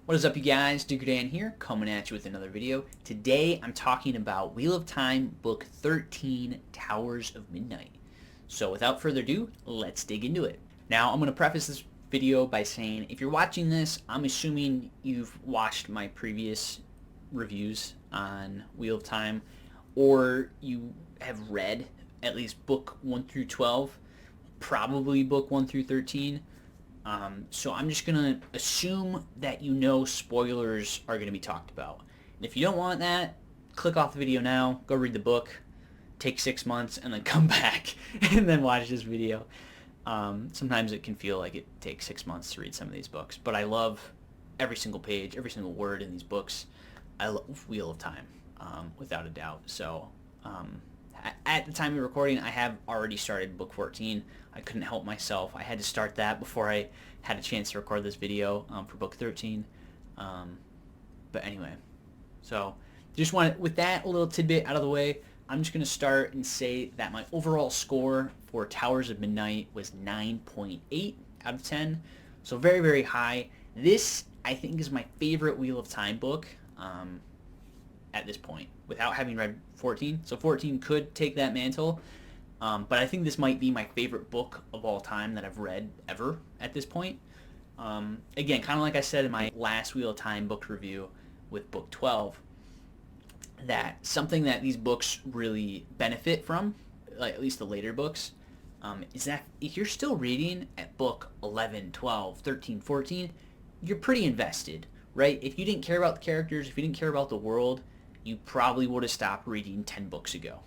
What is up, you guys? Diggerdan here, coming at you with another video. Today, I'm talking about Wheel of Time, Book 13, Towers of Midnight. So without further ado, let's dig into it. Now, I'm going to preface this video by saying, if you're watching this, I'm assuming you've watched my previous reviews on Wheel of Time, or you have read at least Book 1 through 12, probably Book 1 through 13. So I'm just going to assume that you know spoilers are going to be talked about. And if you don't want that, click off the video now, go read the book, take 6 months, and then come back and then watch this video. Sometimes it can feel like it takes 6 months to read some of these books, but I love every single page, every single word in these books. I love Wheel of Time, without a doubt. So at the time of recording, I have already started book 14. I couldn't help myself. I had to start that before I had a chance to record this video for book 13. But anyway, so just want with that little tidbit out of the way, I'm just going to start and say that my overall score for Towers of Midnight was 9.8 out of 10. So very, very high. This, I think, is my favorite Wheel of Time book at this point, without having read 14. So 14 could take that mantle. But I think this might be my favorite book of all time that I've read ever at this point. Again, kind of like I said in my last Wheel of Time book review with book 12, that something that these books really benefit from, like at least the later books, is that if you're still reading at book 11, 12, 13, 14, you're pretty invested, right? If you didn't care about the characters, if you didn't care about the world, you probably would have stopped reading 10 books ago,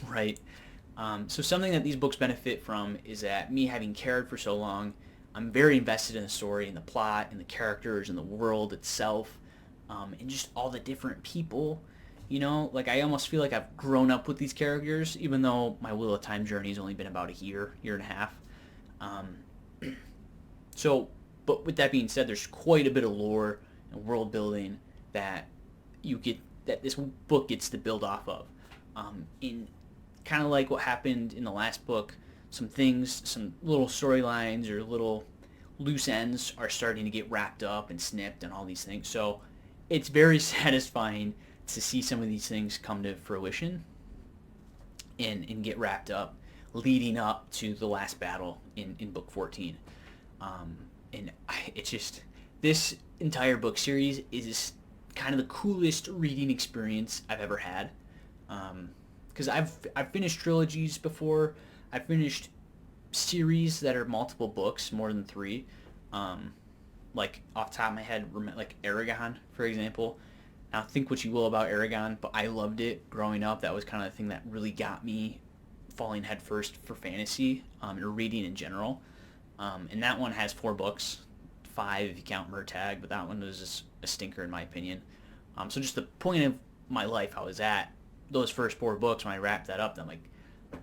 right? So something that these books benefit from is that me having cared for so long, I'm very invested in the story, in the plot, in the characters, in the world itself, and just all the different people. You know, like I almost feel like I've grown up with these characters, even though my Wheel of Time journey has only been about a year and a half. But with that being said, there's quite a bit of lore and world building that that this book gets to build off of. In kind of like what happened in the last book, some little storylines or little loose ends are starting to get wrapped up and snipped and all these things. So it's very satisfying to see some of these things come to fruition and get wrapped up leading up to the last battle in book 14. It's just, this entire book series is kind of the coolest reading experience I've ever had. Because I've finished trilogies before. I've finished series that are multiple books, more than 3. Like off the top of my head, like Aragon, for example. Now think what you will about Aragon, but I loved it growing up. That was kind of the thing that really got me falling headfirst for fantasy or reading in general. And that one has 4 books, 5 if you count Murtagh, but that one was just a stinker in my opinion. So just the point of my life I was at, those first 4 books, when I wrapped that up, I'm like,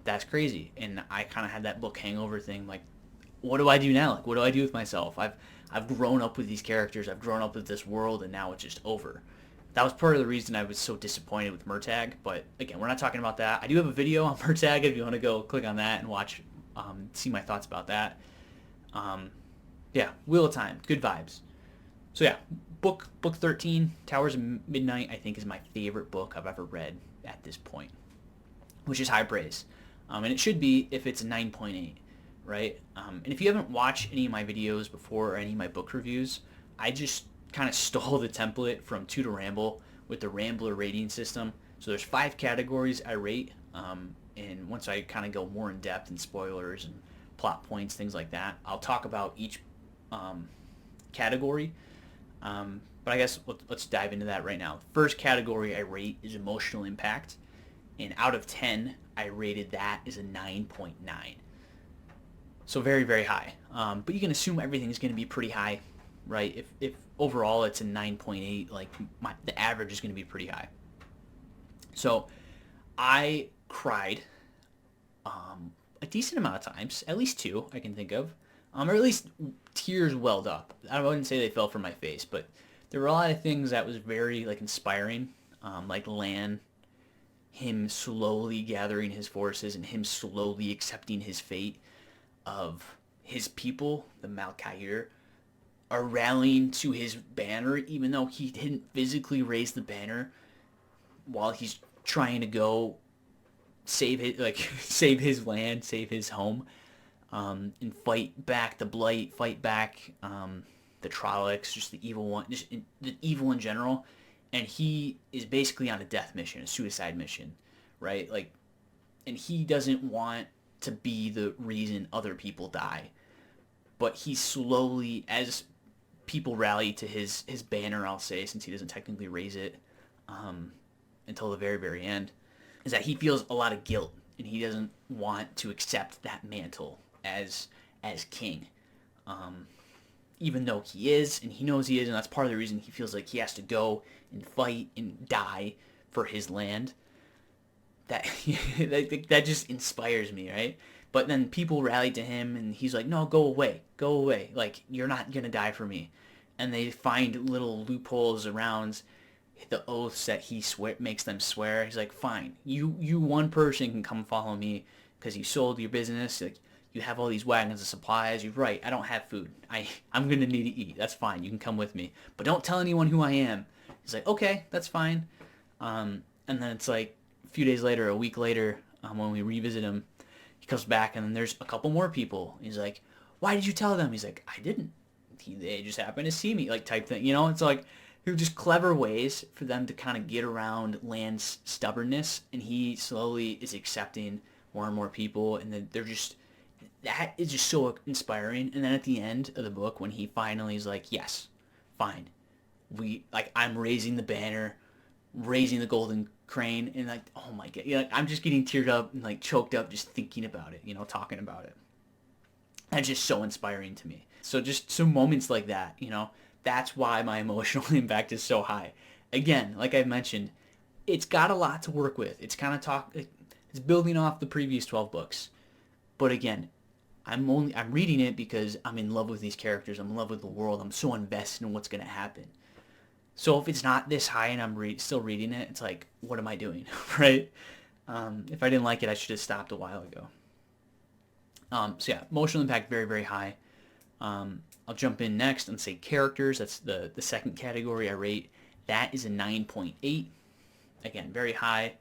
that's crazy. And I kind of had that book hangover thing, like, what do I do now? Like, what do I do with myself? I've grown up with these characters, I've grown up with this world, and now it's just over. That was part of the reason I was so disappointed with Murtagh, but again, we're not talking about that. I do have a video on Murtagh if you want to go click on that and watch, see my thoughts about that. Yeah, Wheel of Time, good vibes. So yeah, book 13, Towers of Midnight, I think is my favorite book I've ever read at this point, which is high praise. And it should be if it's a 9.8, right? And if you haven't watched any of my videos before or any of my book reviews, I just kind of stole the template from Two to Ramble with the Rambler rating system. So there's 5 categories I rate, and once I kind of go more in depth in spoilers and plot points, things like that, I'll talk about each category. But I guess let's dive into that right now. The first category I rate is emotional impact, and out of 10, I rated that as a 9.9. So very, very high. But you can assume everything's going to be pretty high, right? If overall it's a 9.8, like the average is going to be pretty high. So I cried a decent amount of times, at least 2 I can think of, or at least tears welled up. I wouldn't say they fell from my face, but there were a lot of things that was very like inspiring, like Lan, him slowly gathering his forces and him slowly accepting his fate of his people, the Malkair, are rallying to his banner, even though he didn't physically raise the banner while he's trying to go save his save his land, save his home, and fight back the blight, fight back the Trollocs, just the evil one, the evil in general. And he is basically on a death mission, a suicide mission, right? Like, and he doesn't want to be the reason other people die, but he slowly, as people rally to his banner, I'll say, since he doesn't technically raise it until the very, very end, is that he feels a lot of guilt and he doesn't want to accept that mantle as king. Even though he is, and he knows he is, and that's part of the reason he feels like he has to go and fight and die for his land. That that just inspires me, right? But then people rally to him, and he's like, "No, go away, go away. Like, you're not gonna die for me." And they find little loopholes around the oaths that he makes them swear. He's like, "Fine, you one person can come follow me because you sold your business. Like, you have all these wagons of supplies. You're right. I don't have food. I'm gonna need to eat. That's fine. You can come with me, but don't tell anyone who I am." He's like, "Okay, that's fine." And then it's like a few days later, a week later, when we revisit him, he comes back and then there's a couple more people. He's like, "Why did you tell them?" He's like, "I didn't. They just happened to see me," like, type thing. You know, it's like they're just clever ways for them to kind of get around Land's stubbornness, and he slowly is accepting more and more people, and then they're just, that is just so inspiring. And then at the end of the book, when he finally is like, "Yes, fine, I'm raising the banner, raising the golden crane," and like, oh my god, like, I'm just getting teared up and like choked up just thinking about it, talking about it. That's just so inspiring to me. So just some moments like that, that's why my emotional impact is so high. Again, like I mentioned, it's got a lot to work with. It's kind of it's building off the previous 12 books. But again, I'm reading it because I'm in love with these characters. I'm in love with the world. I'm so invested in what's going to happen. So if it's not this high and I'm still reading it, it's like, what am I doing, right? If I didn't like it, I should have stopped a while ago. So yeah, emotional impact, very, very high. I'll jump in next and say characters. That's the second category I rate. That is a 9.8. Again, very high.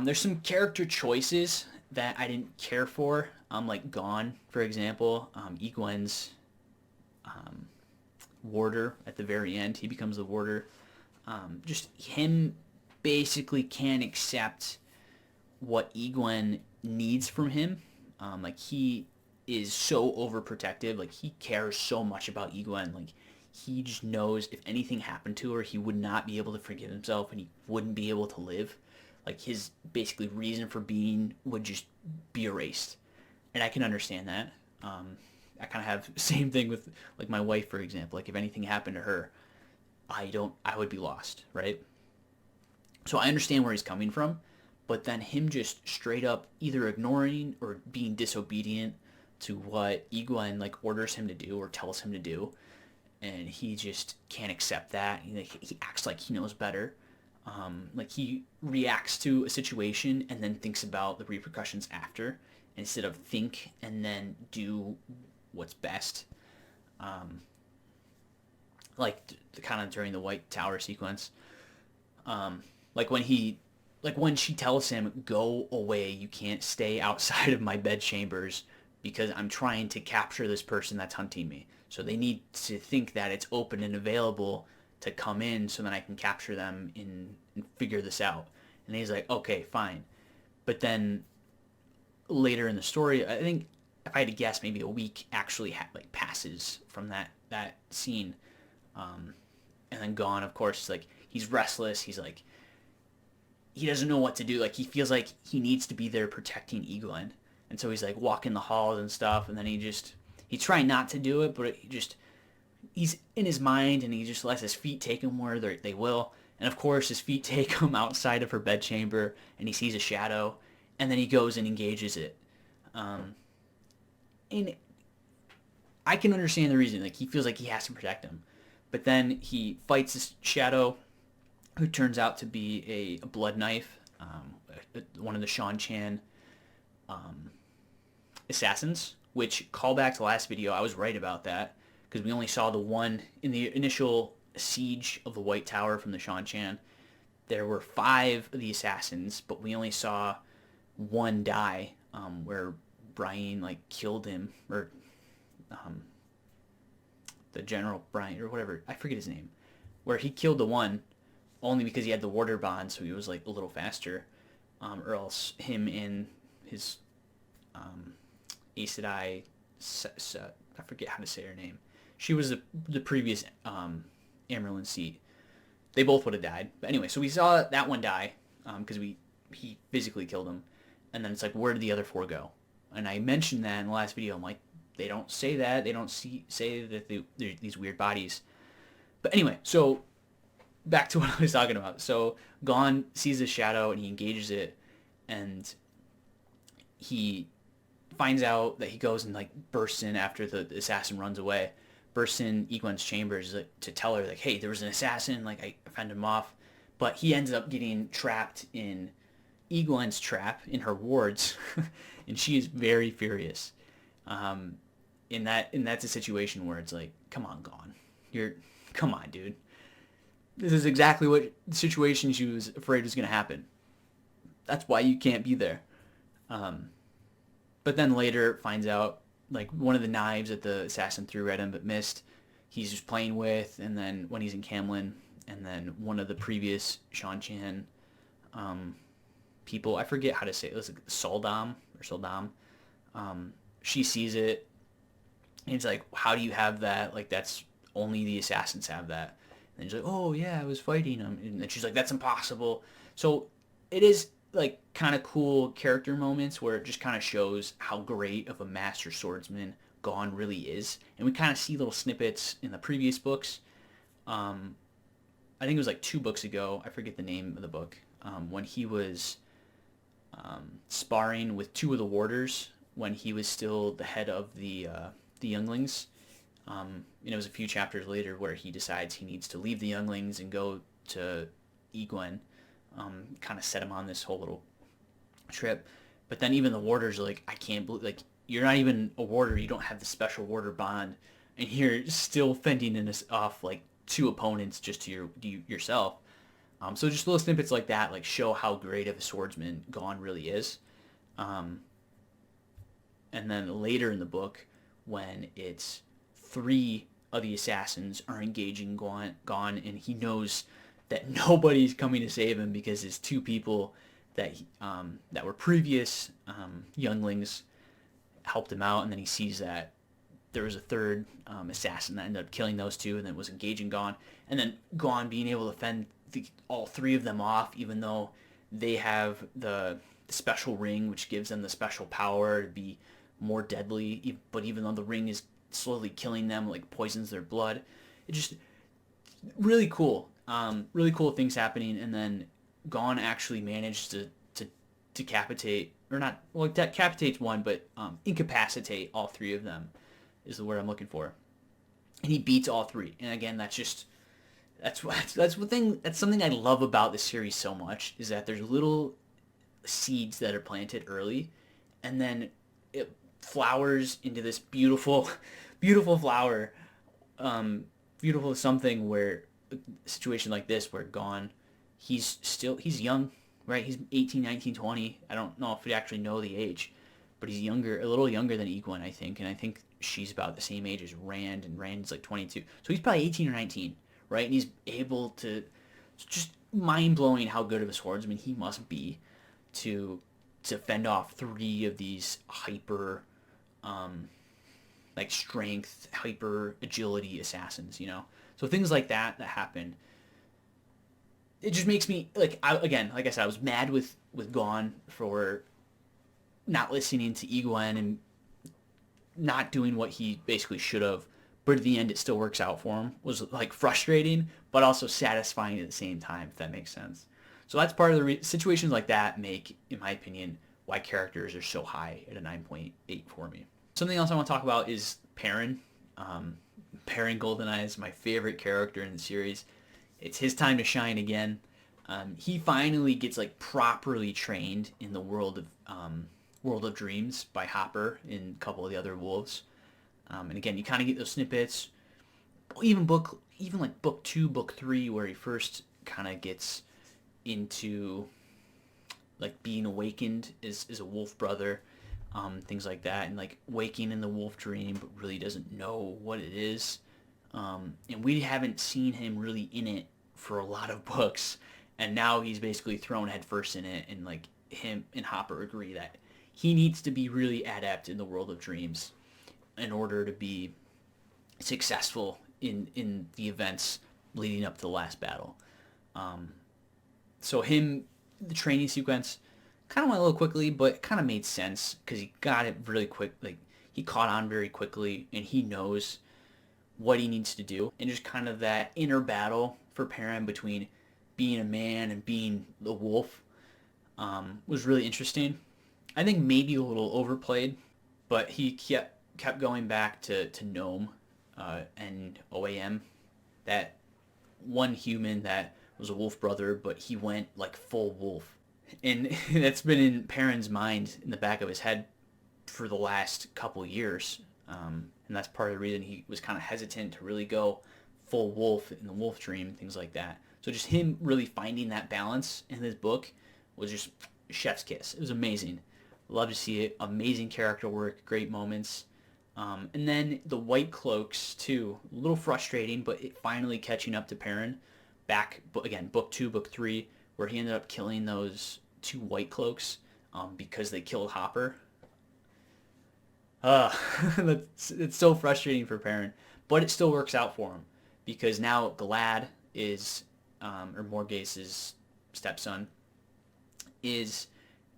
There's some character choices that I didn't care for. Like Gone, for example. Egwene's warder at the very end. He becomes the warder. Just him basically can't accept what Egwene needs from him. Like, he is so overprotective. Like, he cares so much about Egwene. Like, he just knows if anything happened to her, he would not be able to forgive himself and he wouldn't be able to live. Like, his basically reason for being would just be erased. And I can understand that. I kind of have the same thing with, like, my wife, for example. Like, if anything happened to her, I would be lost, right? So I understand where he's coming from, but then him just straight up either ignoring or being disobedient to what Egwene, like, orders him to do or tells him to do, and he just can't accept that. He acts like he knows better. Like, he reacts to a situation and then thinks about the repercussions after, instead of think and then do what's best. Like, the kind of during the White Tower sequence, like when she tells him, "Go away, you can't stay outside of my bedchambers because I'm trying to capture this person that's hunting me. So they need to think that it's open and available to come in so that I can capture them and figure this out." And he's like, "Okay, fine." But then later in the story, I think if I had to guess, maybe a week actually passes from that scene. And then Gone, of course, like, he's restless. He's like, he doesn't know what to do. Like, he feels like he needs to be there protecting Egwene. And so he's like walking the halls and stuff, and then he's trying not to do it, but he's in his mind, and he just lets his feet take him where they will. And of course, his feet take him outside of her bedchamber, and he sees a shadow, and then he goes and engages it. And I can understand the reason. Like, he feels like he has to protect him. But then he fights this shadow, who turns out to be a blood knife, one of the Shan Chan assassins, which, call back to last video, I was right about that, because we only saw the one in the initial siege of the White Tower from the Shanchan. There were 5 of the assassins, but we only saw one die, where Brian like killed him, or the General Brian or whatever, I forget his name, where he killed the one only because he had the water bond, so he was like a little faster, or else him and his Aes Sedai, I forget how to say her name. She was the previous Amerlin seat. They both would have died. But anyway, so we saw that one die because he physically killed him, and then it's like, where did the other 4 go? And I mentioned that in the last video. I'm like, they don't say that. They don't say that they're these weird bodies. But anyway, so back to what I was talking about. So Gon sees the shadow and he engages it, and he finds out that he goes and like bursts in after the assassin runs away. Bursts in Egwene's chambers to tell her like, hey, there was an assassin. Like I fended him off, but he ends up getting trapped in Egwene's trap in her wards, and she is very furious. And that's a situation where it's like, come on, Gon, come on, dude. This is exactly what situation she was afraid was going to happen. That's why you can't be there. But then later finds out like one of the knives that the assassin threw at him but missed, he's just playing with, and then when he's in Camlin, and then one of the previous Shanchan people, I forget how to say it, was like Soldam, she sees it, and it's like, how do you have that? Like, that's only the assassins have that. And he's like, oh yeah, I was fighting him. And then she's like, that's impossible. So it is like kind of cool character moments where it just kind of shows how great of a master swordsman Gon really is. And we kind of see little snippets in the previous books. I think it was like 2 books ago, I forget the name of the book, when he was sparring with 2 of the warders when he was still the head of the younglings. And it was a few chapters later where he decides he needs to leave the younglings and go to Egwene, kind of set him on this whole little trip. But then even the warders are like, I can't believe, like, you're not even a warder, you don't have the special warder bond, and you're still fending off like 2 opponents just to yourself. So just little snippets like that like show how great of a swordsman Gon really is. And then later in the book, when it's 3 of the assassins are engaging Gon, and he knows that nobody's coming to save him because his 2 people that were previous younglings helped him out, and then he sees that there was a 3rd assassin that ended up killing those 2, and then was engaging Gon, and then Gon being able to fend all 3 of them off, even though they have the special ring, which gives them the special power to be more deadly, but even though the ring is slowly killing them, like poisons their blood. It just really cool. Really cool things happening, and then Gon actually managed to decapitate, or not, well, decapitates one, but incapacitate all 3 of them is the word I'm looking for. And he beats all 3. And again, that's something I love about this series so much, is that there's little seeds that are planted early, and then it flowers into this beautiful flower, beautiful something, where a situation like this where Gon, he's young, right? He's 18, 19, 20. I don't know if we actually know the age, but he's younger, a little younger than Egwene, I think, and I think she's about the same age as Rand, and Rand's like 22. So he's probably 18 or 19, right? And he's able to, it's just mind-blowing how good of a swordsman he must be to fend off 3 of these hyper like strength, hyper agility assassins, you know? So things like that happen. It just makes me, like, like I said, I was mad with Gon for not listening to Egwene and not doing what he basically should have, but at the end it still works out for him. It was like frustrating, but also satisfying at the same time, if that makes sense. So that's part of the situations like that make, in my opinion, why characters are so high at a 9.8 for me. Something else I want to talk about is Perrin. Perrin GoldenEye is my favorite character in the series. It's his time to shine again. He finally gets like properly trained in the World of Dreams by Hopper and a couple of the other wolves. And again, you kind of get those snippets even like book 2, book 3, where he first kind of gets into like being awakened is a wolf brother, things like that, and like waking in the wolf dream, but really doesn't know what it is. And we haven't seen him really in it for a lot of books, and now he's basically thrown headfirst in it, and like him and Hopper agree that he needs to be really adept in the world of dreams in order to be successful in the events leading up to the last battle. So the training sequence kind of went a little quickly, but it kind of made sense because he got it really quick. Like he caught on very quickly, and he knows what he needs to do. And just kind of that inner battle for Perrin between being a man and being the wolf was really interesting. I think maybe a little overplayed, but he kept going back to Gnome and OAM, that one human that was a wolf brother, but he went like full wolf. And that's been in Perrin's mind, in the back of his head, for the last couple years. And that's part of the reason he was kind of hesitant to really go full wolf in the wolf dream, things like that. So just him really finding that balance in this book was just chef's kiss. It was amazing. Love to see it. Amazing character work, great moments. And then the White Cloaks, too. A little frustrating, but it finally catching up to Perrin. Back, again, book 2, book 3, where he ended up killing those 2 White Cloaks because they killed Hopper. It's so frustrating for Perrin, but it still works out for him because now Glad is, or Morgase's stepson, is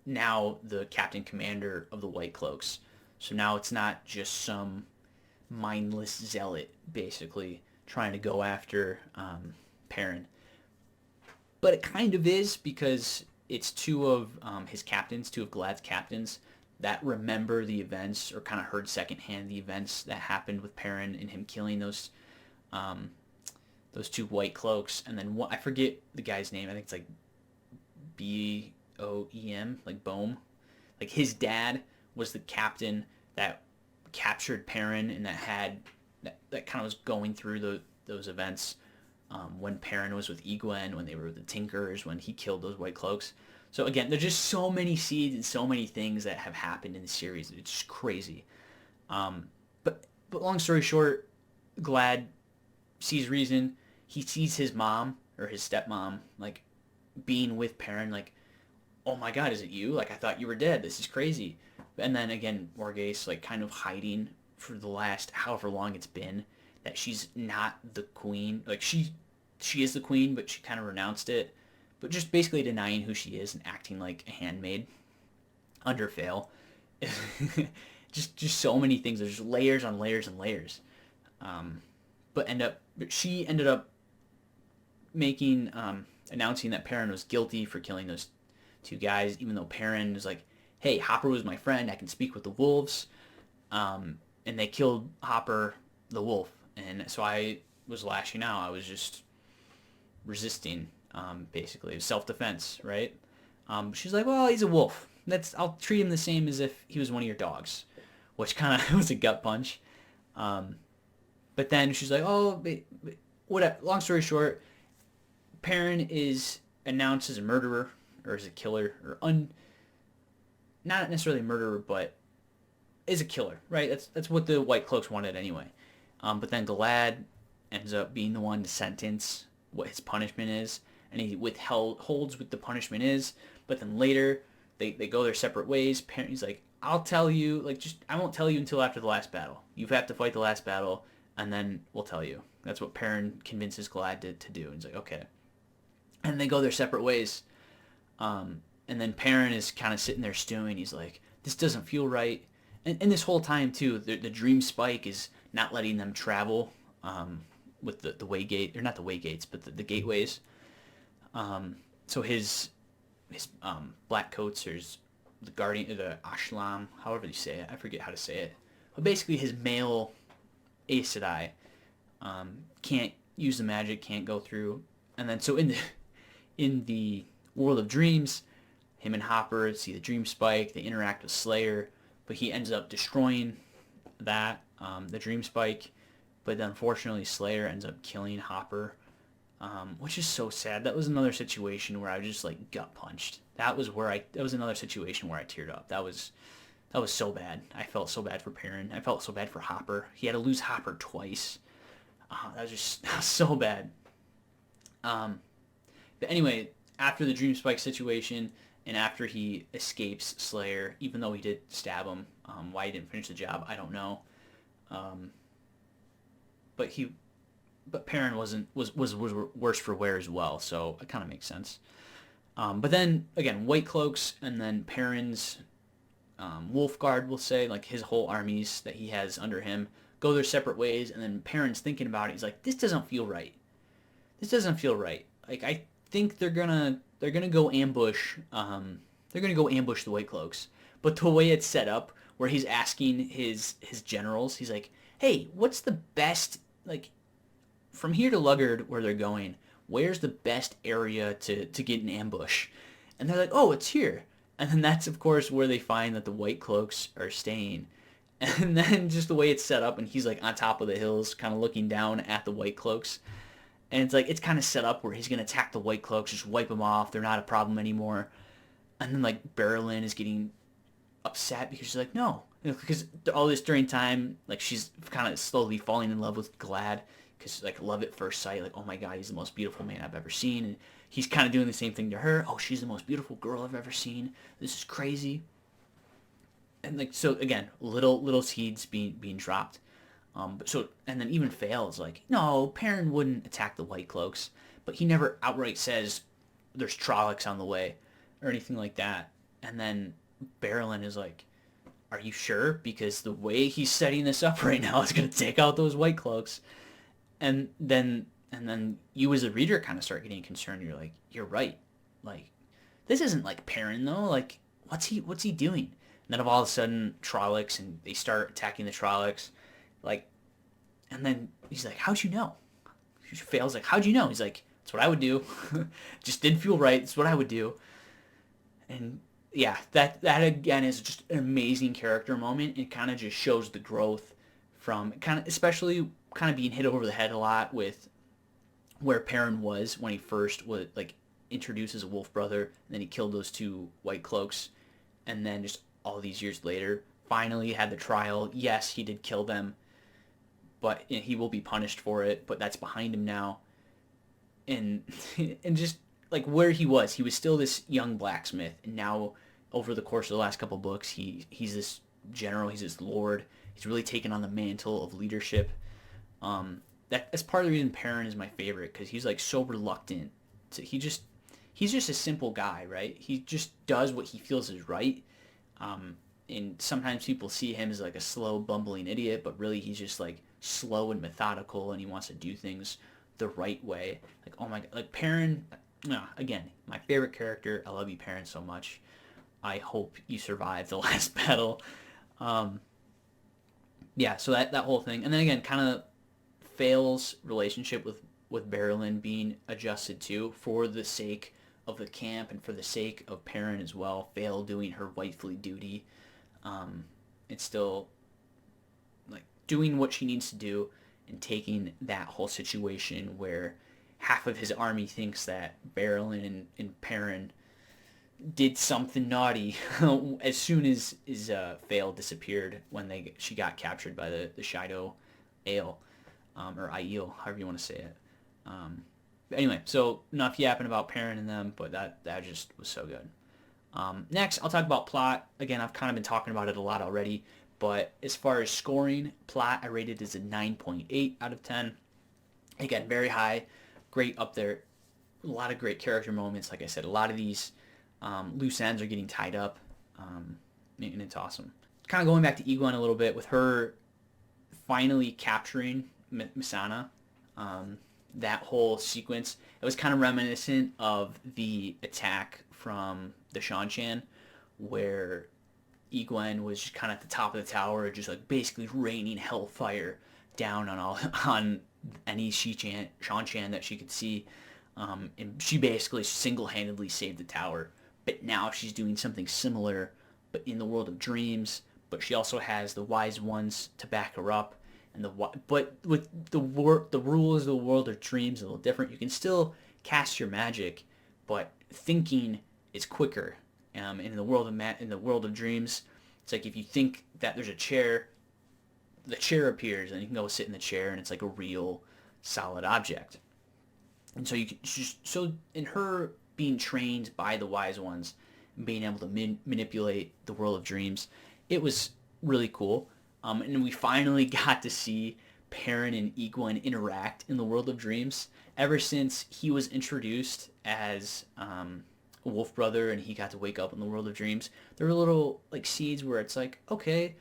now the captain commander of the White Cloaks. So now it's not just some mindless zealot basically trying to go after Perrin. But it kind of is, because it's 2 of his captains, 2 of Glad's captains, that remember the events, or kind of heard secondhand the events that happened with Perrin and him killing those 2 White Cloaks. And then I forget the guy's name. I think it's like Boem, like Boem. Like his dad was the captain that captured Perrin and that kind of was going through those events when Perrin was with Egwene, when they were with the Tinkers, when he killed those White Cloaks. So again, there's just so many seeds and so many things that have happened in the series. It's just crazy. But long story short, Glad sees reason. He sees his mom, or his stepmom, like being with Perrin, like, oh my god, is it you? Like, I thought you were dead. This is crazy. And then again, Morgase, like, kind of hiding for the last however long it's been that she's not the queen. Like, she is the queen, but she kind of renounced it. But just basically denying who she is and acting like a handmaid under Fail. just so many things. There's layers on layers and layers. But she ended up making announcing that Perrin was guilty for killing those 2 guys, even though Perrin was like, hey, Hopper was my friend, I can speak with the wolves. And they killed Hopper the wolf. And so I was lashing out. I was just resisting, basically. It was self-defense, right? She's like, well, he's a wolf. I'll treat him the same as if he was one of your dogs, which kind of was a gut punch. But then she's like, oh, whatever. Long story short, Perrin is announced as a murderer, or as a killer, or not necessarily a murderer, but is a killer, right? That's what the White Cloaks wanted anyway. But then Glad ends up being the one to sentence what his punishment is, and he holds what the punishment is. But then later, they go their separate ways. He's like, I'll tell you, like, I won't tell you until after the last battle. You have to fight the last battle, and then we'll tell you. That's what Perrin convinces Glad to do. And he's like, okay. And they go their separate ways. And then Perrin is kind of sitting there stewing. He's like, this doesn't feel right. And this whole time, too, the dream spike is not letting them travel with the waygate, or not the waygates, but the gateways. So his black coats, or the guardian, the Ashlam, however you say it, I forget how to say it. But basically his male Aes Sedai can't use the magic, can't go through. And then so in the world of dreams, him and Hopper see the dream spike, they interact with Slayer, but he ends up destroying that, the dream spike, but unfortunately Slayer ends up killing Hopper, which is so sad. That was another situation where I was just like gut punched. That was another situation where I teared up. That was so bad. I felt so bad for Perrin. I felt so bad for Hopper. He had to lose Hopper twice. That was so bad. But anyway, after the Dream Spike situation and after he escapes Slayer, even though he did stab him, why he didn't finish the job, I don't know. Um, but Perrin was worse for wear as well, so it kind of makes sense. But then again, White Cloaks and then Perrin's Wolf Guard, we'll say, like his whole armies that he has under him, go their separate ways, and then Perrin's thinking about it. He's like, this doesn't feel right. This doesn't feel right. Like I think they're gonna go ambush. They're gonna go ambush the White Cloaks. But the way it's set up, where he's asking his generals, he's like, hey, what's the best, like, from here to Luggard where they're going, where's the best area to get an ambush? And they're like, oh, it's here. And then that's, of course, where they find that the White Cloaks are staying. And then just the way it's set up, and he's like on top of the hills, kind of looking down at the White Cloaks. And it's like, it's kind of set up where he's going to attack the White Cloaks, just wipe them off. They're not a problem anymore. And then, like, Berylyn is getting upset because she's like, no. Because all this during time, like, she's kind of slowly falling in love with Glad. Because, like, love at first sight. Like, oh my God, he's the most beautiful man I've ever seen. And he's kind of doing the same thing to her. Oh, she's the most beautiful girl I've ever seen. This is crazy. And, like, so, again, little seeds being dropped. And then even Fail is like, no, Perrin wouldn't attack the White Cloaks, but he never outright says there's Trollocs on the way or anything like that. And then Berylyn is like, are you sure? Because the way he's setting this up right now is going to take out those White Cloaks. And then you as a reader kind of start getting concerned. You're like, you're right. Like, this isn't like Perrin though. Like, what's he doing? And then all of a sudden, Trollocs, and they start attacking the Trollocs. Like, and then he's like, how'd you know? Fail's like, how'd you know? He's like, that's what I would do. Just didn't feel right. It's what I would do. And yeah, that again is just an amazing character moment. It kind of just shows the growth from kind of, especially kind of being hit over the head a lot with where Perrin was when he first was like introduced as a wolf brother, and then he killed those two White Cloaks, and then just all these years later, finally had the trial. Yes, he did kill them, but he will be punished for it, but that's behind him now. And just like where he was still this young blacksmith, and now over the course of the last couple books, he's this general, he's this lord. He's really taken on the mantle of leadership. That's part of the reason Perrin is my favorite, because he's like so reluctant. He's just a simple guy, right? He just does what he feels is right. And sometimes people see him as like a slow, bumbling idiot, but really he's just like slow and methodical, and he wants to do things the right way. Like, oh my God, like Perrin, again, my favorite character. I love you, Perrin, so much. I hope you survive the last battle. Yeah, so that whole thing. And then again, kind of Fail's relationship with Berylyn being adjusted to for the sake of the camp and for the sake of Perrin as well. Fail doing her wifely duty. It's still like doing what she needs to do and taking that whole situation where half of his army thinks that Berylyn and Perrin did something naughty as soon as Fail disappeared when she got captured by the Shido Ale, or Aiel, however you want to say it. But anyway, so enough yapping about Perrin and them, but that just was so good. Next, I'll talk about plot. Again, I've kind of been talking about it a lot already, but as far as scoring, plot, I rated as a 9.8 out of 10. Again, very high, great up there. A lot of great character moments. Like I said, a lot of these loose ends are getting tied up, and it's awesome. Kind of going back to Egwene a little bit, with her finally capturing Missana, that whole sequence, it was kind of reminiscent of the attack from the Shanshan, where Egwene was just kind of at the top of the tower, just basically raining hellfire down on any Shanshan that she could see, and she basically single-handedly saved the tower. But now she's doing something similar, but in the world of dreams. But she also has the wise ones to back her up. but with the rules of the world of dreams a little different. You can still cast your magic, but thinking is quicker. In the world of in the world of dreams, it's like if you think that there's a chair, the chair appears, and you can go sit in the chair, and it's like a real solid object. And so you can so in her being trained by the wise ones, being able to manipulate the world of dreams, it was really cool. And we finally got to see Perrin and Egwene interact in the world of dreams. Ever since he was introduced as a wolf brother and he got to wake up in the world of dreams, there were little like seeds where it's like, okay,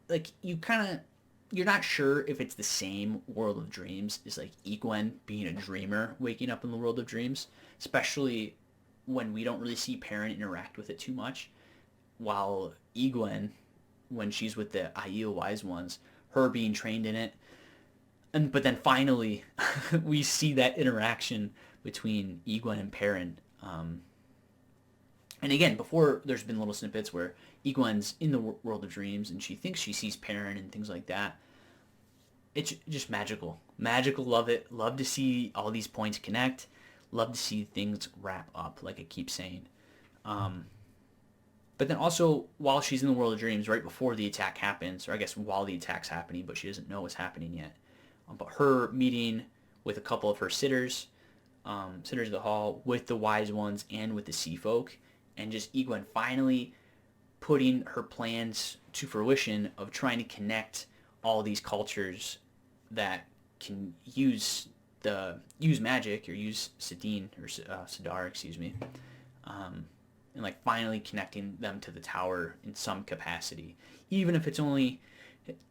like you're not sure if it's the same world of dreams as like Egwene being a dreamer waking up in the world of dreams, especially when we don't really see Perrin interact with it too much, while Egwene, when she's with the Aiel wise ones, her being trained in it. But then finally we see that interaction between Egwene and Perrin. And again, before there's been little snippets where Egwene's in the world of dreams and she thinks she sees Perrin and things like that. It's just magical. Magical, love it. Love to see all these points connect. Love to see things wrap up, like I keep saying. But then also, while she's in the world of dreams, right before the attack happens, or I guess while the attack's happening, but she doesn't know what's happening yet. But her meeting with a couple of her sitters of the hall, with the wise ones and with the sea folk, and just Egwene finally putting her plans to fruition of trying to connect all these cultures that can use magic or use Sidar, excuse me, and like finally connecting them to the tower in some capacity, even if it's only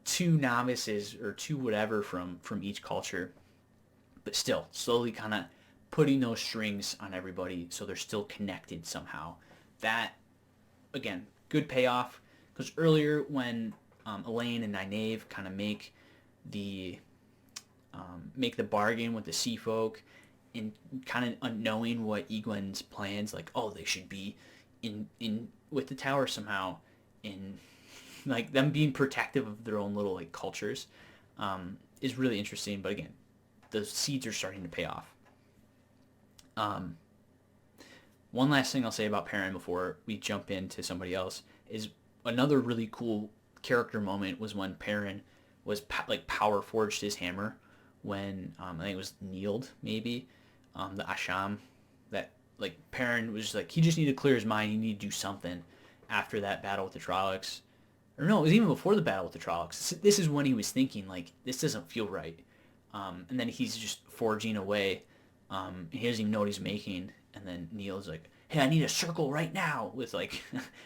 2 novices or 2 whatever from each culture, but still slowly kind of putting those strings on everybody so they're still connected somehow. That, again, good payoff, because earlier when Elaine and Nynaeve kind of make the bargain with the sea folk, and kind of unknowing what Egwene's plans, like, oh, they should be in with the tower somehow, in like them being protective of their own little like cultures, is really interesting. But again, the seeds are starting to pay off. One last thing I'll say about Perrin before we jump into somebody else is another really cool character moment was when Perrin was power forged his hammer when I think it was Nield, maybe the Asham, that like Perrin was just like, he just needed to clear his mind, he needed to do something after that battle with the Trollocs. Or no, it was even before the battle with the Trollocs. This is when he was thinking like, this doesn't feel right, and then he's just forging away, he doesn't even know what he's making, and then Neil's like, hey, I need a circle right now, with like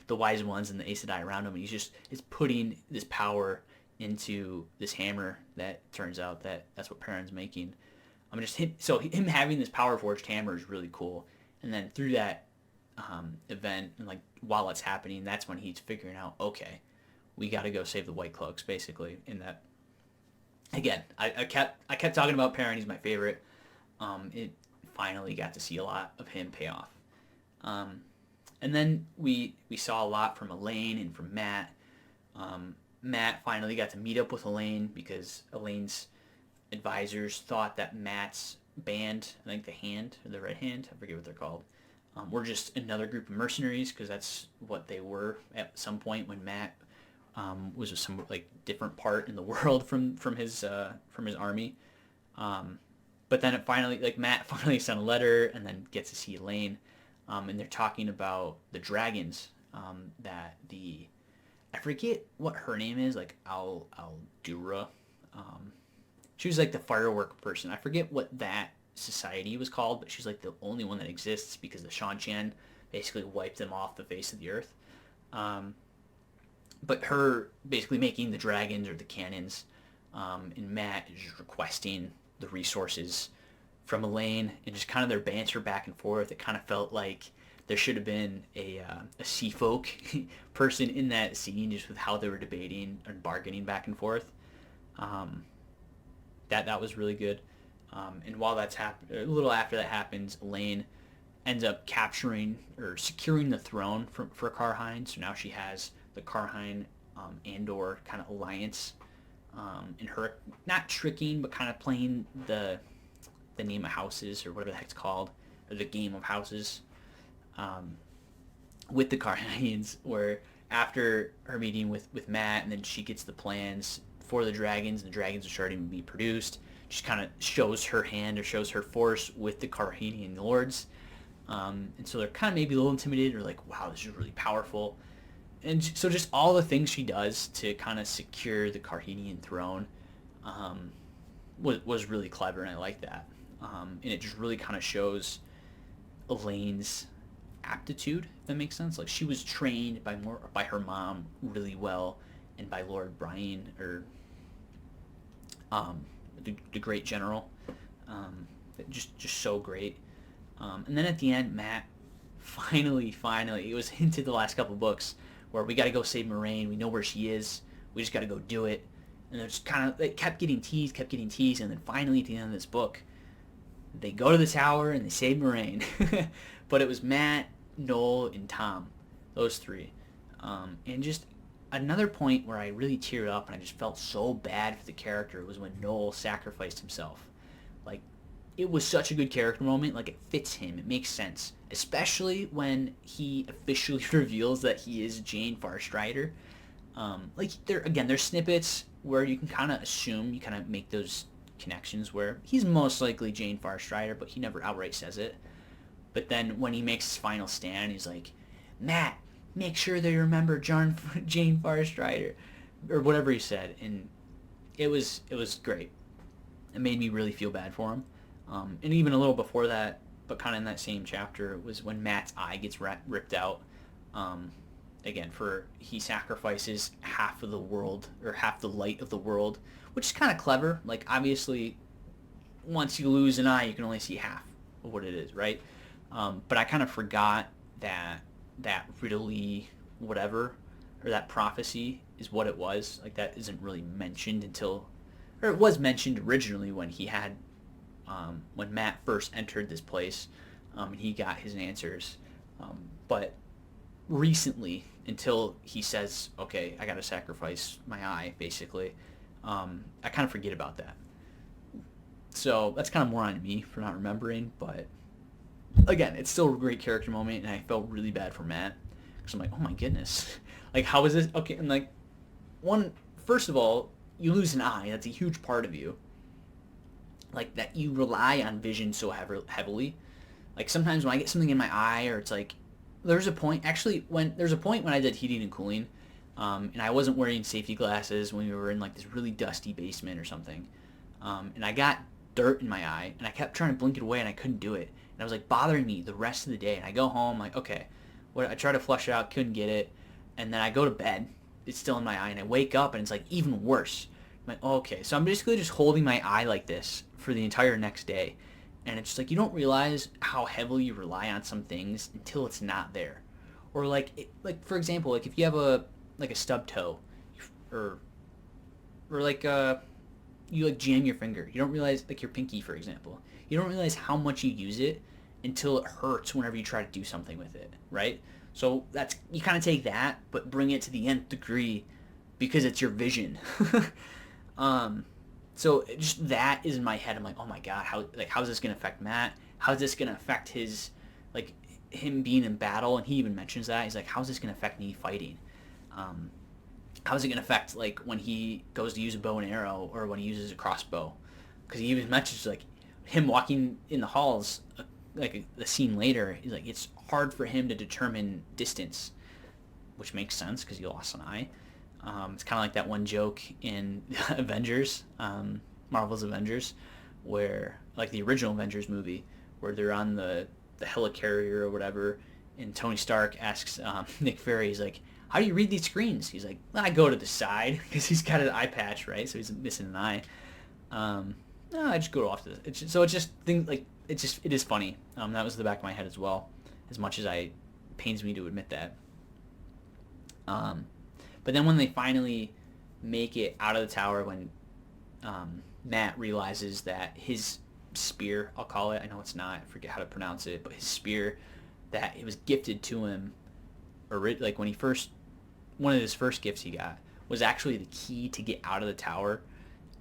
the wise ones and the Aes Sedai around him, and he's putting this power into this hammer that turns out that's what Perrin's making. Him having this power forged hammer is really cool. And then through that event, and like while it's happening, that's when he's figuring out, okay, we got to go save the White Cloaks, basically. In that, again, I kept talking about Perrin. He's my favorite. It finally got to see a lot of him pay off. And then we saw a lot from Elaine and from Matt. Matt finally got to meet up with Elaine because Elaine's advisors thought that Matt's band, I think the Hand, or the Red Hand, I forget what they're called, were just another group of mercenaries, because that's what they were at some point when Matt was with some like different part in the world from his army. But then it finally, like Matt finally sent a letter and then gets to see Elaine, and they're talking about the dragons that I forget what her name is, like Aldura. She was like the firework person. I forget what that society was called, but she's like the only one that exists because the Shan-Chan basically wiped them off the face of the earth. But her basically making the dragons or the cannons, and Matt is just requesting the resources from Elaine, and just kind of their banter back and forth. It kind of felt like there should have been a sea folk person in that scene, just with how they were debating and bargaining back and forth. That was really good. And while that's a little after that happens, Elaine ends up capturing or securing the throne for Karhine. So now she has the Karhine Andor kind of alliance and her not tricking, but kind of playing the name of houses, or whatever the heck it's called, or the game of houses, with the Carhanians, where after her meeting with Matt, and then she gets the plans for the dragons, and the dragons are starting to be produced. She kind of shows her hand, or shows her force with the Carhanian lords. And so they're kind of maybe a little intimidated, or like, wow, this is really powerful. And so just all the things she does to kind of secure the Carhanian throne was really clever, and I like that. And it just really kind of shows Elaine's aptitude, if that makes sense. Like, she was trained by her mom really well, and by Lord Brian, or the great general. Just so great. And then at the end, Matt finally, it was hinted the last couple books, where we got to go save Moraine. We know where she is. We just got to go do it. And it's kind of, it kept getting teased, and then finally at the end of this book, they go to the tower and they save Moraine. But it was Matt, Noel, and Tom, those three. And just another point where I really teared up and I just felt so bad for the character was when Noel sacrificed himself. Like, it was such a good character moment. Like, it fits him. It makes sense. Especially when he officially reveals that he is Jane Farstrider. Like, there's snippets where you can kind of assume, you kind of make those connections where he's most likely Jane Farstrider, but he never outright says it. But then when he makes his final stand, he's like, Matt, make sure they remember Jane Farstrider, or whatever he said. And it was great. It made me really feel bad for him. And even a little before that, but kind of in that same chapter, was when Matt's eye gets ripped out. Again, he sacrifices half of the world, or half the light of the world, which is kind of clever. Like, obviously, once you lose an eye, you can only see half of what it is, right? But I kind of forgot that Ridley whatever, or that prophecy is what it was. Like, that isn't really mentioned until, or it was mentioned originally when he had, when Matt first entered this place, and he got his answers. But recently, until he says, okay, I gotta sacrifice my eye, basically, I kind of forget about that. So that's kind of more on me for not remembering, but again, it's still a great character moment, and I felt really bad for Matt, because I'm like, oh my goodness, like, how is this? Okay, and like, first of all, you lose an eye, that's a huge part of you, like, that you rely on vision so heavily. Like, sometimes when I get something in my eye, or it's like, there's a point when I did heating and cooling, and I wasn't wearing safety glasses when we were in like this really dusty basement or something, and I got dirt in my eye, and I kept trying to blink it away, and I couldn't do it, and it was like bothering me the rest of the day. And I go home, like, okay, I try to flush it out, couldn't get it, and then I go to bed, it's still in my eye, and I wake up and it's like even worse. I'm like, oh, okay, so I'm basically just holding my eye like this for the entire next day. And it's just like, you don't realize how heavily you rely on some things until it's not there. Or like for example, like if you have a stub toe, or like you like jam your finger, you don't realize, like your pinky for example, you don't realize how much you use it until it hurts whenever you try to do something with it, right? So that's, you kind of take that but bring it to the nth degree because it's your vision. So just that is in my head. I'm like, oh my god, how's this gonna affect Matt? How's this gonna affect his, like, him being in battle? And he even mentions that. He's like, how's this gonna affect me fighting? How's it gonna affect, like, when he goes to use a bow and arrow, or when he uses a crossbow? Because he even mentions, like, him walking in the halls, like the scene later. He's like, it's hard for him to determine distance, which makes sense because he lost an eye. It's kind of like that one joke in Avengers, Marvel's Avengers, where, like the original Avengers movie, where they're on the helicarrier or whatever, and Tony Stark asks Nick Fury, he's like, how do you read these screens? He's like, I go to the side, because he's got an eye patch, right? So he's missing an eye. No, I just go off to this. So it's just things like, it is funny. That was the back of my head as well, as much as it pains me to admit that. But then when they finally make it out of the tower, when Matt realizes that his spear, I'll call it, I know it's not, I forget how to pronounce it, but his spear that it was gifted to him, or like when one of his first gifts he got, was actually the key to get out of the tower,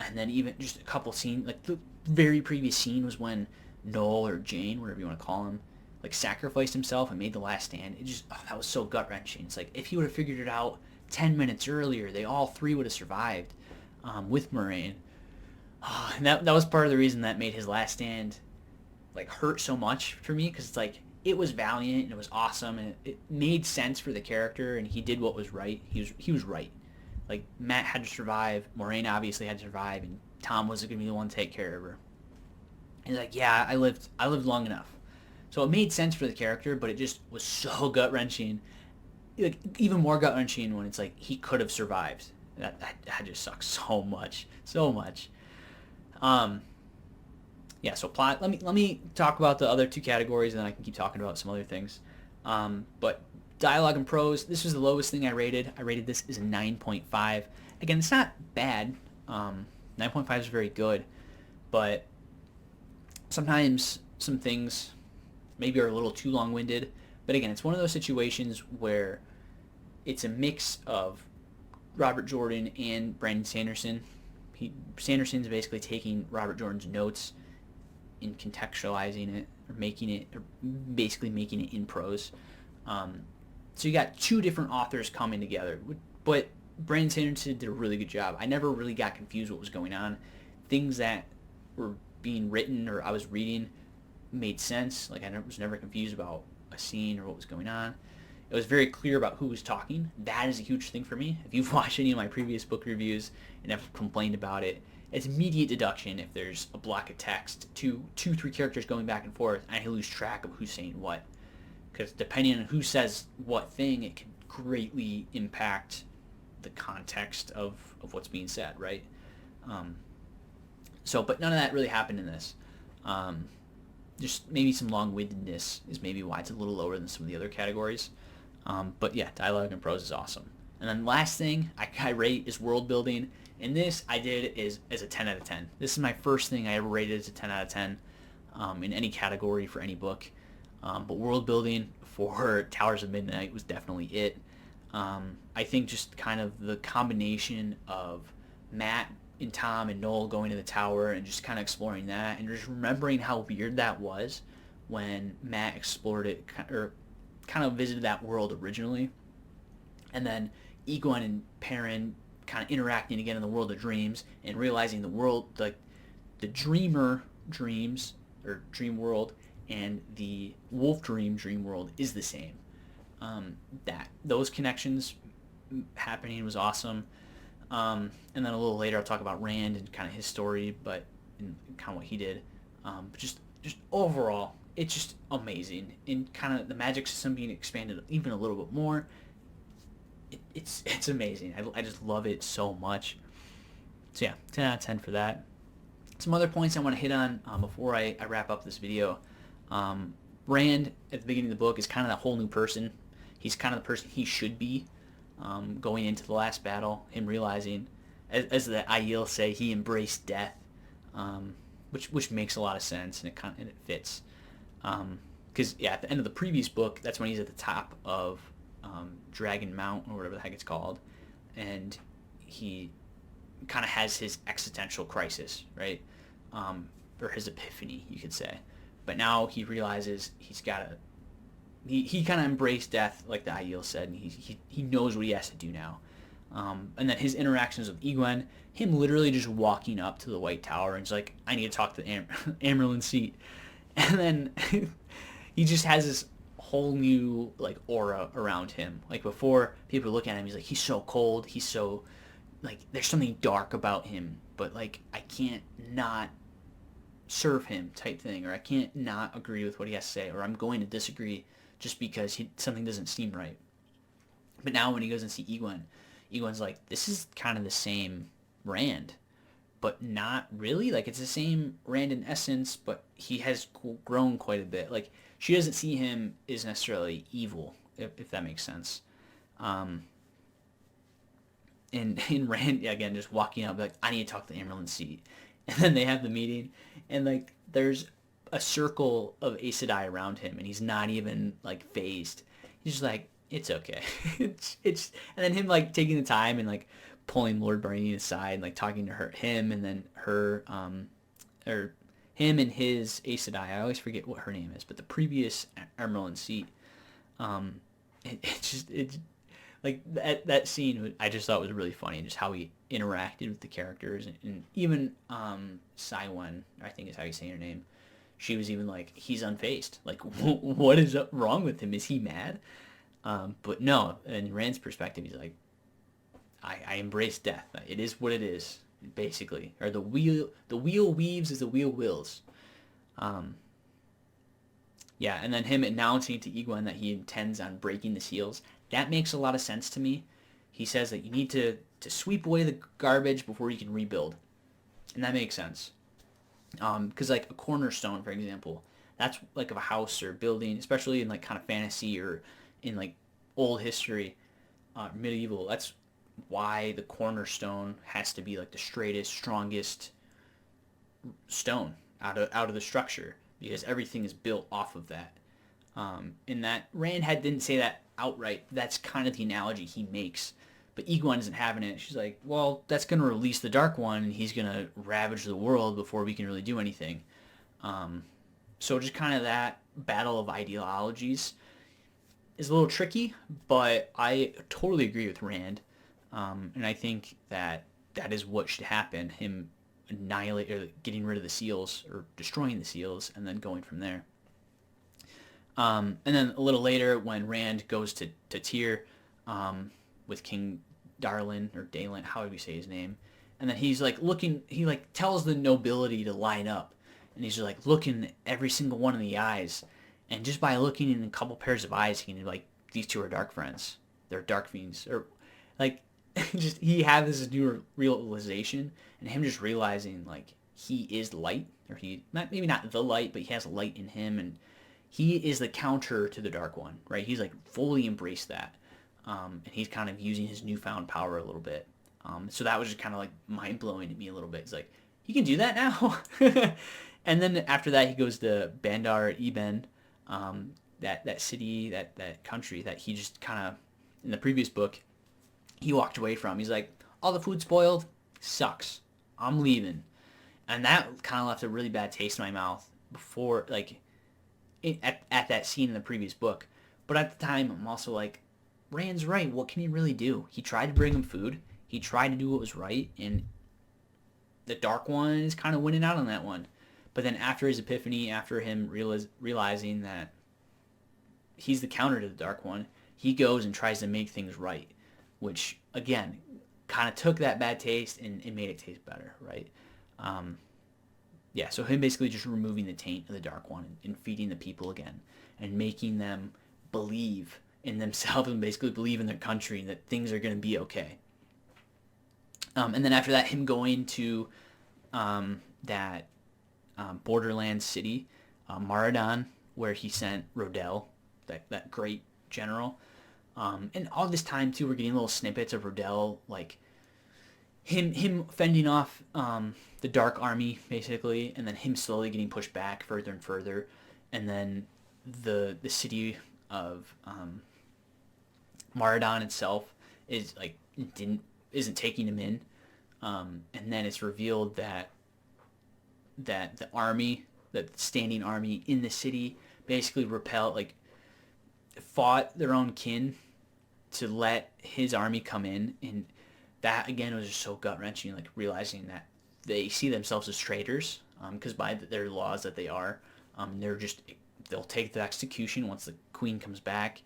And then even just a couple scenes, like the very previous scene was when Noel or Jane, whatever you want to call him, like sacrificed himself and made the last stand. It just, that was so gut wrenching. It's like if he would have figured it out 10 minutes earlier, they all three would have survived with Moraine. And that was part of the reason that made his last stand like hurt so much for me, because it's like it was valiant and it was awesome and it made sense for the character and he did what was right. He was right. Like Matt had to survive, Moraine obviously had to survive, and Tom wasn't gonna be the one to take care of her. And he's like, yeah, I lived long enough. So it made sense for the character, but it just was so gut wrenching. Like even more gut wrenching when it's like he could have survived. That just sucks so much, so much. Yeah. So plot. Let me talk about the other two categories, and then I can keep talking about some other things. But dialogue and prose. This was the lowest thing I rated. I rated this as a 9.5. Again, it's not bad. 9.5 is very good, but sometimes some things maybe are a little too long-winded. But again, it's one of those situations where it's a mix of Robert Jordan and Brandon Sanderson. Sanderson's basically taking Robert Jordan's notes and contextualizing it, or basically making it in prose. So you got two different authors coming together, but Brandon Sanderson did a really good job. I never really got confused what was going on. Things that were being written or I was reading made sense. Like I was never confused about a scene or what was going on. It was very clear about who was talking. That is a huge thing for me. If you've watched any of my previous book reviews and have complained about it, it's immediate deduction if there's a block of text, three characters going back and forth, and I lose track of who's saying what. Because depending on who says what thing, it can greatly impact the context of what's being said, right? But none of that really happened in this. Just maybe some long-windedness is maybe why it's a little lower than some of the other categories. But yeah, dialogue and prose is awesome. And then last thing I rate is world building. And this I did as a 10 out of 10. This is my first thing I ever rated as a 10 out of 10 in any category for any book. But world building for Towers of Midnight was definitely it. I think just kind of the combination of Matt and Tom and Noel going to the tower and just kind of exploring that and just remembering how weird that was when Matt explored it or kind of visited that world originally. And then Egon and Perrin kind of interacting again in the world of dreams and realizing the world, like the dreamer dreams or dream world and the wolf dream world is the same. That those connections happening was awesome. And then a little later I'll talk about Rand and kind of his story, but and kind of what he did. But just overall, it's just amazing. And kind of the magic system being expanded even a little bit more. It's amazing. I just love it so much. So yeah, 10 out of 10 for that. Some other points I want to hit on before I wrap up this video. Rand at the beginning of the book is kind of that whole new person. He's kind of the person he should be going into the last battle. Him realizing, as the Aiel say, he embraced death, which makes a lot of sense and it fits. Because yeah, at the end of the previous book, that's when he's at the top of Dragon Mount or whatever the heck it's called, and he kind of has his existential crisis, right? Or his epiphany, you could say. But now he realizes he's got to. He kind of embraced death, like the Aiel said, and he knows what he has to do now. And then his interactions with Egwene, him literally just walking up to the White Tower and just like, I need to talk to the Amerlin seat. And then he just has this whole new like aura around him. Like before, people look at him, he's like, he's so cold, he's so like, there's something dark about him, but like I can't not serve him type thing, or I can't not agree with what he has to say, or I'm going to disagree just because something doesn't seem right. But now when he goes and see Egwene's like, this is kind of the same Rand, but not really. Like it's the same Rand in essence, but he has grown quite a bit. Like she doesn't see him as necessarily evil, if that makes sense. And Rand, again, just walking out, like, I need to talk to the Amerlin seat. And then they have the meeting, and like there's a circle of Aes Sedai around him, and he's not even like phased. He's just like, it's okay. it's and then him like taking the time and like pulling Lord Brainy aside, like talking to him, and then her, or him and his Aes Sedai. I always forget what her name is, but the previous Emerald Seat. It like that scene I just thought was really funny, and just how he interacted with the characters, and even Saiwen, I think is how you say her name. She was even like, he's unfazed. Like, what is wrong with him? Is he mad? But no, in Rand's perspective, he's like, I embrace death. It is what it is, basically. Or the wheel weaves as the wheel wills. Yeah, and then him announcing to Egwene that he intends on breaking the seals. That makes a lot of sense to me. He says that you need to sweep away the garbage before you can rebuild. And that makes sense. Because like a cornerstone, for example, that's like of a house or building, especially in like kind of fantasy or in like old history, medieval. That's why the cornerstone has to be like the straightest, strongest stone out of the structure, because everything is built off of that. And that Rand didn't say that outright. That's kind of the analogy he makes. But Egwene isn't having it. She's like, well, that's going to release the Dark One, and he's going to ravage the world before we can really do anything. So just kind of that battle of ideologies is a little tricky, but I totally agree with Rand. And I think that is what should happen, him annihilate or getting rid of the seals or destroying the seals and then going from there. And then a little later when Rand goes to Tyr, with King Darlin or Dalen, how do you say his name? And then he's like looking, he like tells the nobility to line up, and he's like looking every single one in the eyes, and just by looking in a couple pairs of eyes, he can be like, these two are dark friends, they're dark fiends, or like just he had this new realization, and him just realizing like he is light, or he maybe not the light, but he has light in him, and he is the counter to the Dark One, right? He's like fully embraced that. And he's kind of using his newfound power a little bit. So that was just kind of like mind-blowing to me a little bit. It's like, he can do that now? And then after that, he goes to Bandar Eben, that city, that country that he just kind of, in the previous book, he walked away from. He's like, all the food spoiled, sucks. I'm leaving. And that kind of left a really bad taste in my mouth before, like, at that scene in the previous book. But at the time, I'm also like, Rand's right. What can he really do? He tried to bring him food. He tried to do what was right, and the Dark One is kind of winning out on that one. But then after his epiphany, after him realizing that he's the counter to the Dark One, he goes and tries to make things right, which, again, kind of took that bad taste and made it taste better, right? Yeah, so him basically just removing the taint of the Dark One and feeding the people again and making them believe in themselves and basically believe in their country and that things are going to be okay. And then after that, him going to that borderland city, Maradan, where he sent Rodel, that great general. And all this time, too, we're getting little snippets of Rodel, like him fending off the Dark Army, basically, and then him slowly getting pushed back further and further. And then the city of Maradan itself is like isn't taking him in, and then it's revealed that the army, the standing army in the city, basically fought their own kin to let his army come in, and that again was just so gut wrenching. Like realizing that they see themselves as traitors, because by their laws that they are, they'll take the execution once the queen comes back.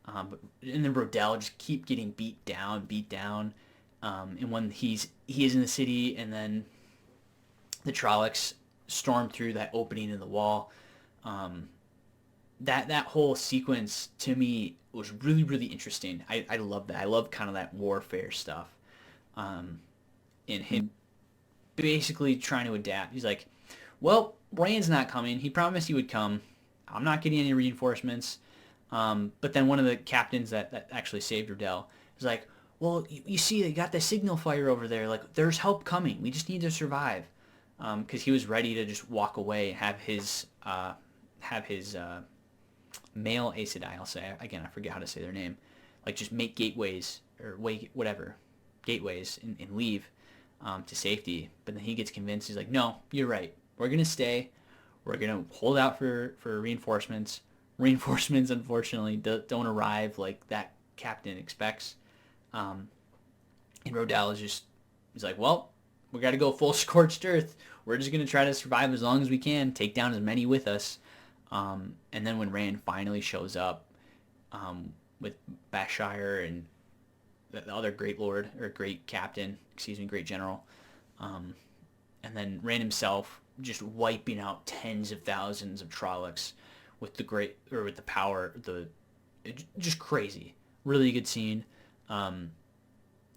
And then Rodel just keep getting beat down. And when he is in the city, and then the Trollocs storm through that opening in the wall, that whole sequence to me was really, really interesting. I love that. I love kind of that warfare stuff. And him basically trying to adapt. He's like, well, Rand's not coming. He promised he would come. I'm not getting any reinforcements. But then one of the captains that actually saved Rodel is like, well, you see, they got the signal fire over there. Like, there's help coming. We just need to survive. Because he was ready to just walk away, have his male Aes Sedai, I'll say. Again, I forget how to say their name. Like, just make gateways, or whatever. gateways and leave to safety. But then he gets convinced. He's like, no, you're right. We're going to stay. We're going to hold out for reinforcements. Reinforcements, unfortunately, don't arrive like that captain expects. And Rodell he's like, well, we got to go full scorched earth. We're just going to try to survive as long as we can, take down as many with us. And then when Rand finally shows up with Bashire and the other great lord, or great captain, great general, and then Rand himself just wiping out tens of thousands of Trollocs with the power, just crazy. Really good scene. And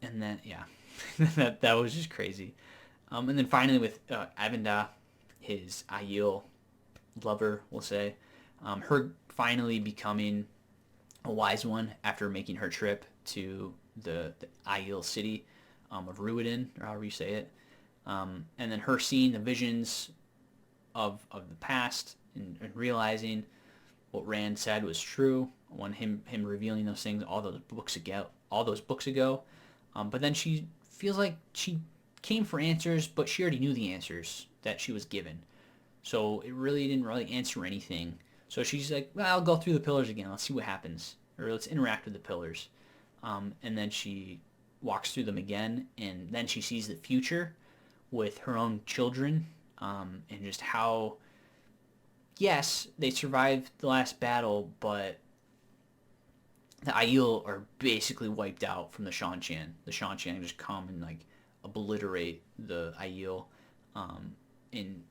then, yeah, that was just crazy. And then finally with Avenda, his Aiel lover, we'll say, her finally becoming a wise one after making her trip to the Aiel city of Ruiden, or however you say it. And then her seeing the visions of the past and realizing what Rand said was true, when him revealing those things all those books ago. But then she feels like she came for answers, but she already knew the answers that she was given. So it really didn't answer anything. So she's like, well, I'll go through the pillars again. Let's see what happens. Or let's interact with the pillars. And then she walks through them again, and then she sees the future with her own children, and just how, yes, they survived the last battle, but the Aiel are basically wiped out from the Shan-Chan. The Shan-Chan just come and like obliterate the Aiel. And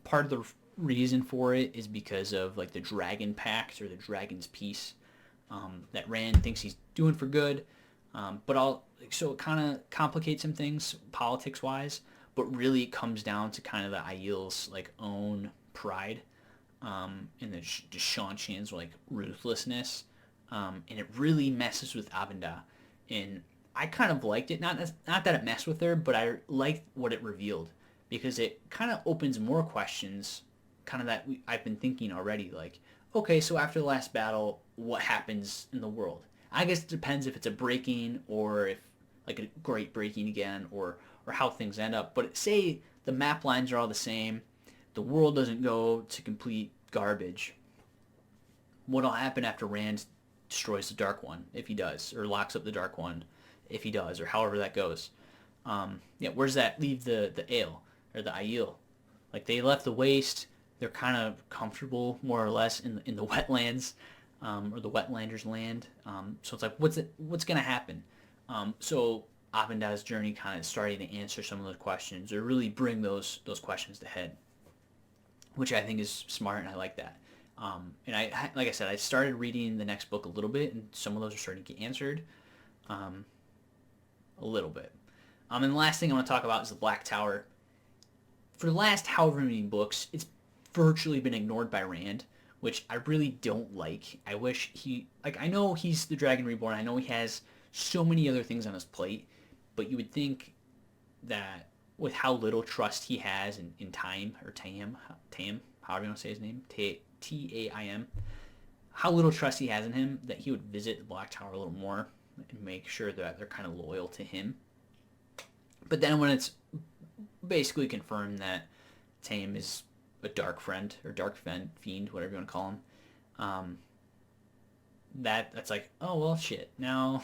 part of the reason for it is because of like the Dragon Pact, or the Dragon's Peace, that Rand thinks he's doing for good. So it kind of complicates some things politics-wise, but really it comes down to kind of the Aiel's like own pride, and the Shan-Chan's like ruthlessness, and it really messes with Avenda. And I kind of liked it, not that it messed with her, but I liked what it revealed, because it kind of opens more questions, kind of that I've been thinking already, like, okay, so after the last battle, what happens in the world? I guess it depends if it's a breaking, or if like a great breaking again, or how things end up. But say the map lines are all the same, the world doesn't go to complete garbage. What'll happen after Rand destroys the Dark One, if he does, or locks up the Dark One, if he does, or however that goes? Where does that leave the Ale, or the Aiel? Like, they left the waste. They're kind of comfortable, more or less, in the wetlands, or the wetlanders' land. So it's like, what's gonna happen? So Avenda's journey kind of starting to answer some of those questions, or really bring those questions to head, which I think is smart, and I like that. And I, like I said, I started reading the next book a little bit, and some of those are starting to get answered, a little bit. And the last thing I want to talk about is the Black Tower. For the last however many books, it's virtually been ignored by Rand, which I really don't like. I wish I know he's the Dragon Reborn. I know he has so many other things on his plate, but you would think that with how little trust he has in Taim, however you want to say his name, Taim, how little trust he has in him, that he would visit the Black Tower a little more and make sure that they're kind of loyal to him. But then when it's basically confirmed that Taim is a dark friend, or dark fiend, whatever you want to call him, that's like, oh well, shit. Now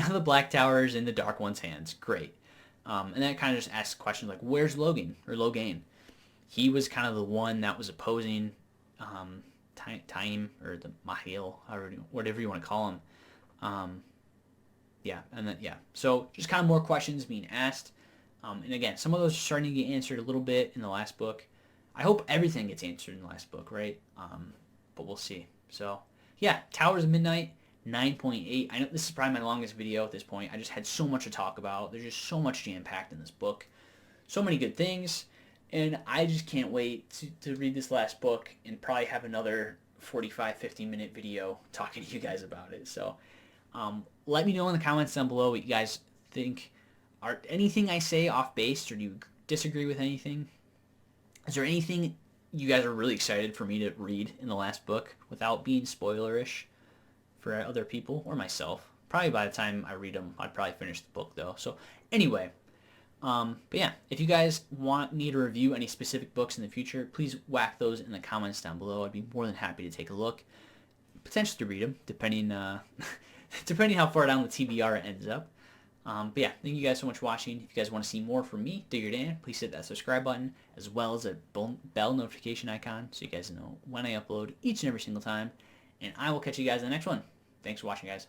the Black Tower's in the Dark One's hands. Great. And that kind of just asks questions like, where's Logan, or Logain? He was kind of the one that was opposing Taim, or the Mahil, whatever you want to call him. So just kind of more questions being asked. And again, some of those are starting to get answered a little bit in the last book. I hope everything gets answered in the last book, right? But we'll see. So, yeah, Towers of Midnight, 9.8. I know this is probably my longest video at this point. I just had so much to talk about. There's just so much jam-packed in this book. So many good things. And I just can't wait to read this last book and probably have another 45, 50-minute video talking to you guys about it. So, let me know in the comments down below what you guys think. Are anything I say off base, or do you disagree with anything? Is there anything you guys are really excited for me to read in the last book without being spoilerish for other people or myself? Probably by the time I read them, I'd probably finish the book though. So anyway, but yeah, if you guys want me to review any specific books in the future, please whack those in the comments down below. I'd be more than happy to take a look, potentially to read them, depending depending how far down the TBR it ends up. But yeah, thank you guys so much for watching. If you guys want to see more from me, Diggerdan, please hit that subscribe button as well as a bell notification icon so you guys know when I upload each and every single time. And I will catch you guys in the next one. Thanks for watching, guys.